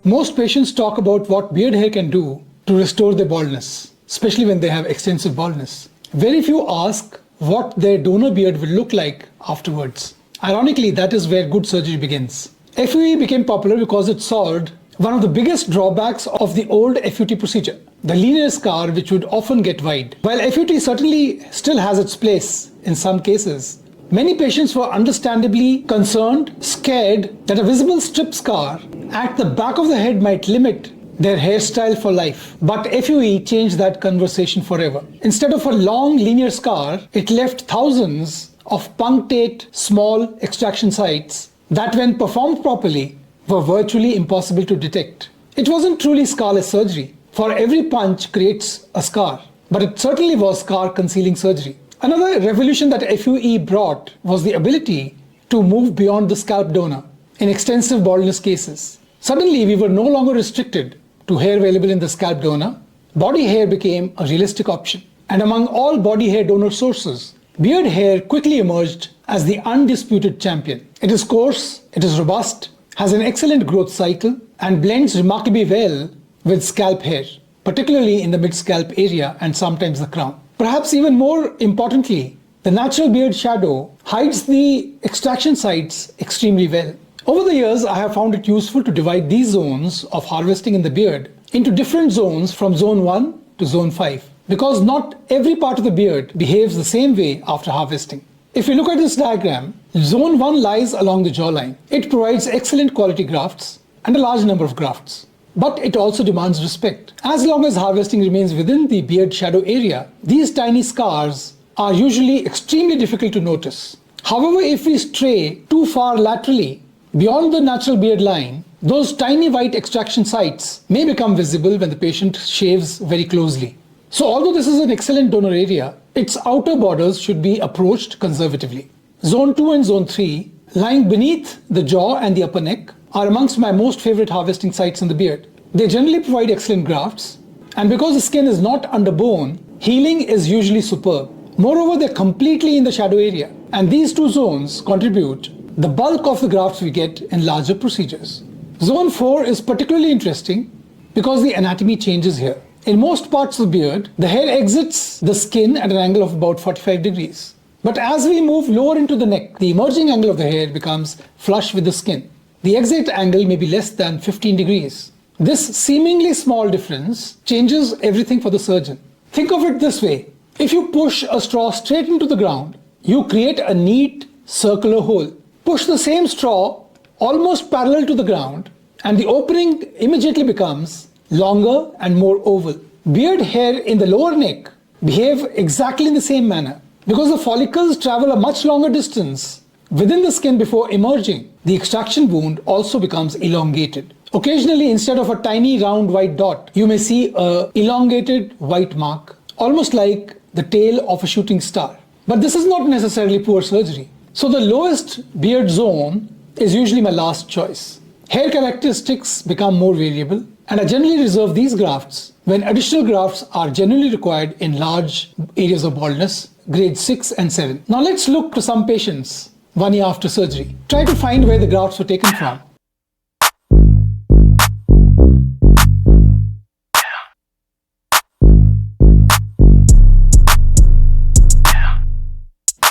Most patients talk about what beard hair can do to restore their baldness, especially when they have extensive baldness. Very few ask what their donor beard will look like afterwards. Ironically, that is where good surgery begins. FUE became popular because it solved one of the biggest drawbacks of the old FUT procedure, the linear scar which would often get wide. While FUT certainly still has its place in some cases, many patients were understandably concerned, scared that a visible strip scar at the back of the head might limit their hairstyle for life. But FUE changed that conversation forever. Instead of a long linear scar, it left thousands of punctate small extraction sites that, when performed properly, were virtually impossible to detect. It wasn't truly scarless surgery, for every punch creates a scar, but it certainly was scar concealing surgery. Another revolution that FUE brought was the ability to move beyond the scalp donor in extensive baldness cases. Suddenly, we were no longer restricted to hair available in the scalp donor. Body hair became a realistic option. And among all body hair donor sources, beard hair quickly emerged as the undisputed champion. It is coarse, it is robust, has an excellent growth cycle, and blends remarkably well with scalp hair, particularly in the mid-scalp area and sometimes the crown. Perhaps even more importantly, the natural beard shadow hides the extraction sites extremely well. Over the years, I have found it useful to divide these zones of harvesting in the beard into different zones from zone 1 to zone 5, because not every part of the beard behaves the same way after harvesting. If you look at this diagram, zone 1 lies along the jawline. It provides excellent quality grafts and a large number of grafts. But it also demands respect. As long as harvesting remains within the beard shadow area, these tiny scars are usually extremely difficult to notice. However, if we stray too far laterally beyond the natural beard line, those tiny white extraction sites may become visible when the patient shaves very closely. So although this is an excellent donor area, its outer borders should be approached conservatively. Zone 2 and Zone 3, lying beneath the jaw and the upper neck, are amongst my most favorite harvesting sites in the beard. They generally provide excellent grafts, and because the skin is not under bone, healing is usually superb. Moreover, they're completely in the shadow area, and these two zones contribute the bulk of the grafts we get in larger procedures. Zone 4 is particularly interesting because the anatomy changes here. In most parts of the beard, the hair exits the skin at an angle of about 45 degrees. But as we move lower into the neck, the emerging angle of the hair becomes flush with the skin. The exit angle may be less than 15 degrees. This seemingly small difference changes everything for the surgeon. Think of it this way. If you push a straw straight into the ground, you create a neat circular hole. Push the same straw almost parallel to the ground, and the opening immediately becomes longer and more oval. Beard hair in the lower neck behave exactly in the same manner. Because the follicles travel a much longer distance within the skin before emerging, the extraction wound also becomes elongated. Occasionally, instead of a tiny round white dot, you may see an elongated white mark, almost like the tail of a shooting star. But this is not necessarily poor surgery. So the lowest beard zone is usually my last choice. Hair characteristics become more variable, and I generally reserve these grafts when additional grafts are generally required in large areas of baldness, grade 6 and 7. Now let's look to some patients 1 year after surgery. Try to find where the grafts were taken from.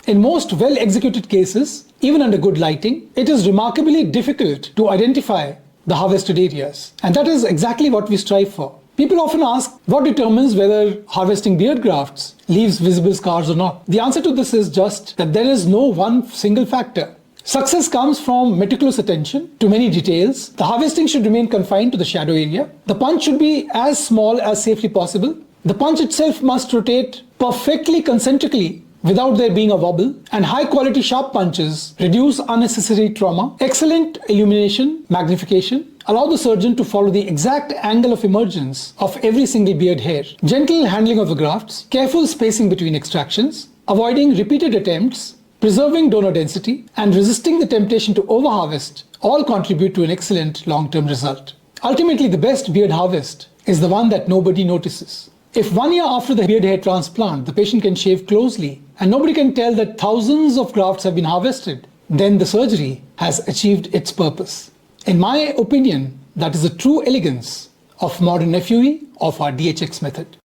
In most well-executed cases, even under good lighting, it is remarkably difficult to identify the harvested areas. And that is exactly what we strive for. People often ask what determines whether harvesting beard grafts leaves visible scars or not. The answer to this is just that there is no one single factor. Success comes from meticulous attention to many details. The harvesting should remain confined to the shadow area. The punch should be as small as safely possible. The punch itself must rotate perfectly concentrically without there being a wobble, and high-quality sharp punches reduce unnecessary trauma. Excellent illumination, magnification, allow the surgeon to follow the exact angle of emergence of every single beard hair. Gentle handling of the grafts, careful spacing between extractions, avoiding repeated attempts, preserving donor density, and resisting the temptation to overharvest all contribute to an excellent long-term result. Ultimately, the best beard harvest is the one that nobody notices. If 1 year after the beard hair transplant, the patient can shave closely and nobody can tell that thousands of grafts have been harvested, then the surgery has achieved its purpose. In my opinion, That is the true elegance of modern FUE of our DHX method.